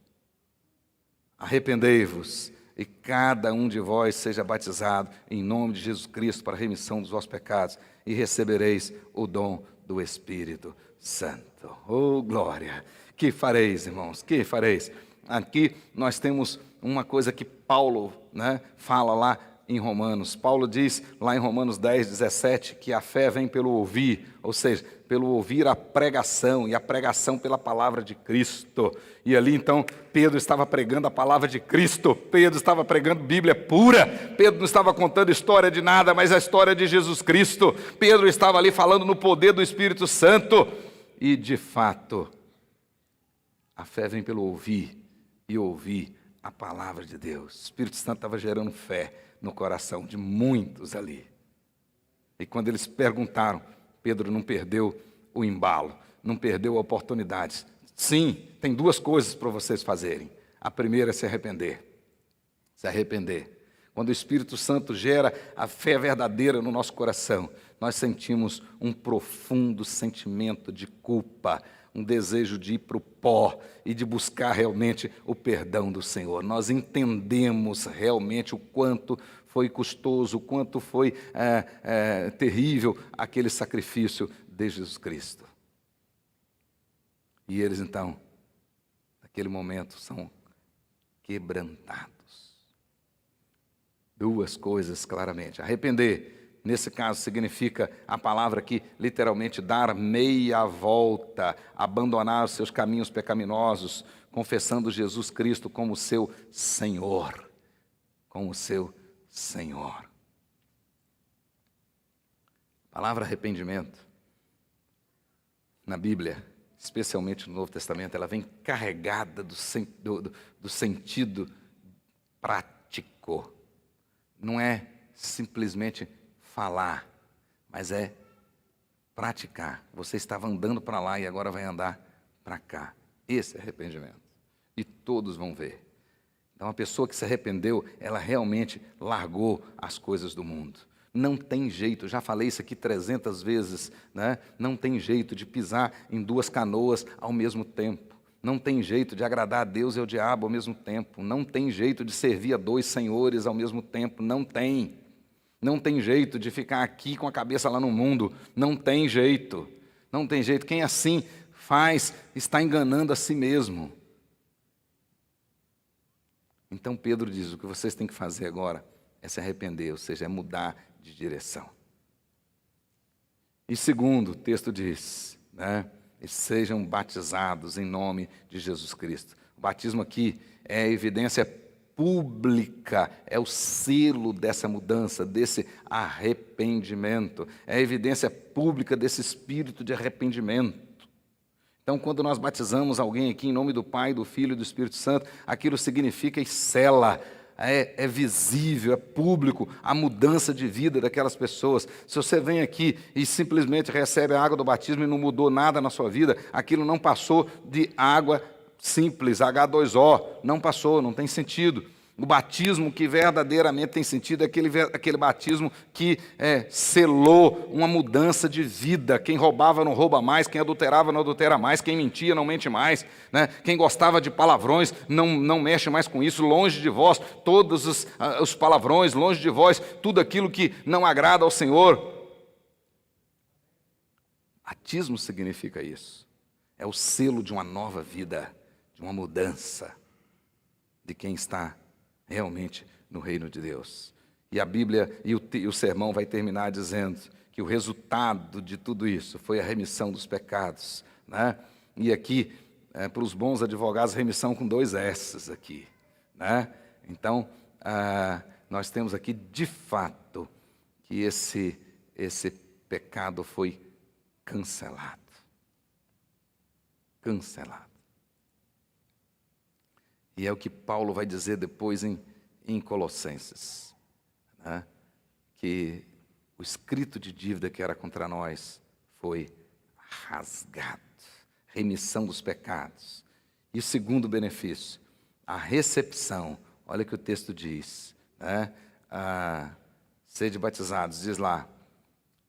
arrependei-vos, e cada um de vós seja batizado em nome de Jesus Cristo para a remissão dos vossos pecados, e recebereis o dom do Espírito Santo. Oh, glória! Que fareis, irmãos? Que fareis? Aqui nós temos uma coisa que Paulo, fala lá em Romanos. Paulo diz lá em Romanos 10, 17, que a fé vem pelo ouvir, ou seja, pelo ouvir a pregação, e a pregação pela palavra de Cristo. E ali então Pedro estava pregando a palavra de Cristo, Pedro estava pregando Bíblia pura, Pedro não estava contando história de nada, mas a história de Jesus Cristo. Pedro estava ali falando no poder do Espírito Santo, e de fato, a fé vem pelo ouvir, e ouvir a palavra de Deus. O Espírito Santo estava gerando fé no coração de muitos ali. E quando eles perguntaram, Pedro não perdeu o embalo, não perdeu a oportunidade. Sim, tem duas coisas para vocês fazerem. A primeira é se arrepender. Se arrepender. Quando o Espírito Santo gera a fé verdadeira no nosso coração, nós sentimos um profundo sentimento de culpa, um desejo de ir para o pó e de buscar realmente o perdão do Senhor. Nós entendemos realmente o quanto foi custoso, o quanto foi terrível aquele sacrifício de Jesus Cristo. E eles então, naquele momento, são quebrantados. Duas coisas claramente. Arrepender, nesse caso, significa a palavra aqui, literalmente, dar meia volta, abandonar os seus caminhos pecaminosos, confessando Jesus Cristo como seu Senhor. Como seu Senhor. A palavra arrependimento, na Bíblia, especialmente no Novo Testamento, ela vem carregada do sentido prático. Não é simplesmente falar, mas é praticar. Você estava andando para lá e agora vai andar para cá. Esse é arrependimento. E todos vão ver. Então, uma pessoa que se arrependeu, ela realmente largou as coisas do mundo. Não tem jeito, já falei isso aqui 300 vezes, Não tem jeito de pisar em duas canoas ao mesmo tempo. Não tem jeito de agradar a Deus e ao diabo ao mesmo tempo. Não tem jeito de servir a dois senhores ao mesmo tempo. Não tem. Não tem jeito de ficar aqui com a cabeça lá no mundo. Não tem jeito. Não tem jeito. Quem assim faz está enganando a si mesmo. Então Pedro diz: o que vocês têm que fazer agora é se arrepender, ou seja, é mudar de direção. E segundo, o texto diz, e sejam batizados em nome de Jesus Cristo. O batismo aqui é a evidência pública, é o selo dessa mudança, desse arrependimento, é a evidência pública desse espírito de arrependimento. Então, quando nós batizamos alguém aqui em nome do Pai, do Filho e do Espírito Santo, aquilo significa e sela, é visível, é público a mudança de vida daquelas pessoas. Se você vem aqui e simplesmente recebe a água do batismo e não mudou nada na sua vida, aquilo não passou de água simples, H2O, não passou, não tem sentido. O batismo que verdadeiramente tem sentido é aquele batismo que selou uma mudança de vida. Quem roubava não rouba mais, quem adulterava não adultera mais, quem mentia não mente mais, né? Quem gostava de palavrões não mexe mais com isso. Longe de vós todos os palavrões, longe de vós tudo aquilo que não agrada ao Senhor. Batismo significa isso. É o selo de uma nova vida, de uma mudança de quem está realmente no reino de Deus. E a Bíblia e o sermão vai terminar dizendo que o resultado de tudo isso foi a remissão dos pecados, né? E aqui, para os bons advogados, remissão com 2 S's aqui, né? Então, nós temos aqui de fato que esse pecado foi cancelado. Cancelado. E é o que Paulo vai dizer depois em Colossenses, né? Que o escrito de dívida que era contra nós foi rasgado, remissão dos pecados. E o segundo benefício, a recepção, olha o que o texto diz, né? Sede batizados, diz lá,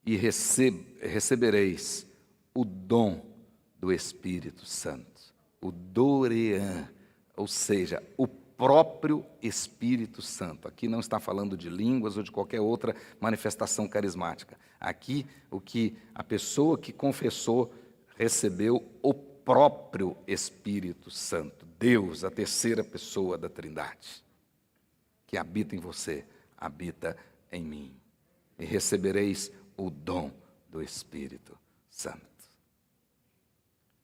e recebereis o dom do Espírito Santo, o Doreã, ou seja, o próprio Espírito Santo. Aqui não está falando de línguas ou de qualquer outra manifestação carismática. Aqui, o que a pessoa que confessou recebeu o próprio Espírito Santo. Deus, a terceira pessoa da Trindade, que habita em você, habita em mim. E recebereis o dom do Espírito Santo.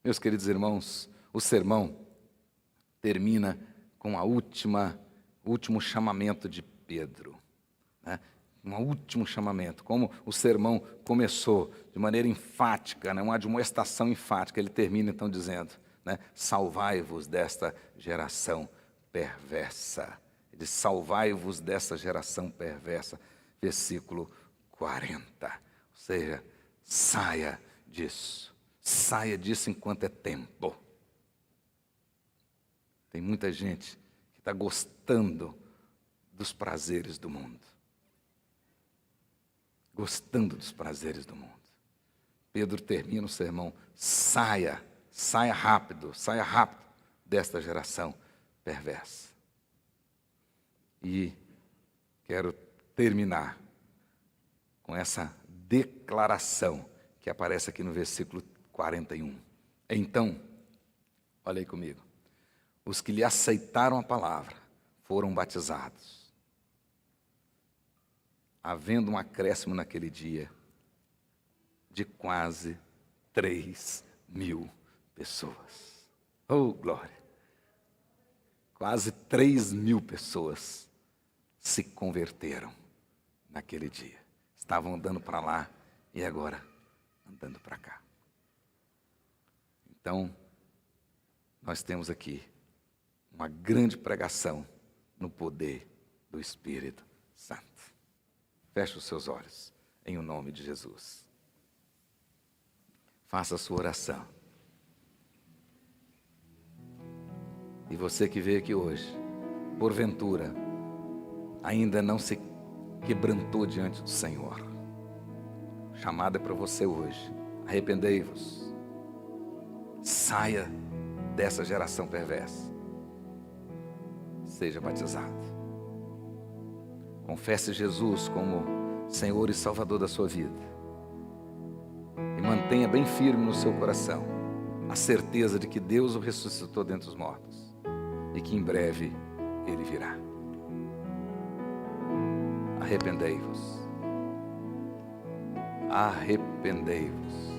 Meus queridos irmãos, o sermão termina com o último chamamento de Pedro, né? Um último chamamento, como o sermão começou de maneira enfática, né? Uma admoestação enfática, ele termina então dizendo, né? Salvai-vos desta geração perversa. Ele diz, salvai-vos dessa geração perversa, versículo 40. Ou seja, saia disso enquanto é tempo. Tem muita gente que está gostando dos prazeres do mundo. Gostando dos prazeres do mundo. Pedro termina o sermão, saia rápido desta geração perversa. E quero terminar com essa declaração que aparece aqui no versículo 41. Então, olha aí comigo. Os que lhe aceitaram a palavra foram batizados. Havendo um acréscimo naquele dia de quase 3.000 pessoas. Oh, glória! Quase 3.000 pessoas se converteram naquele dia. Estavam andando para lá e agora andando para cá. Então, nós temos aqui uma grande pregação no poder do Espírito Santo. Feche os seus olhos, em o nome de Jesus. Faça a sua oração. E você que veio aqui hoje, porventura, ainda não se quebrantou diante do Senhor. Chamada é para você hoje. Arrependei-vos. Saia dessa geração perversa. Seja batizado. Confesse Jesus como Senhor e Salvador da sua vida. E mantenha bem firme no seu coração a certeza de que Deus o ressuscitou dentre os mortos e que em breve Ele virá. Arrependei-vos. Arrependei-vos.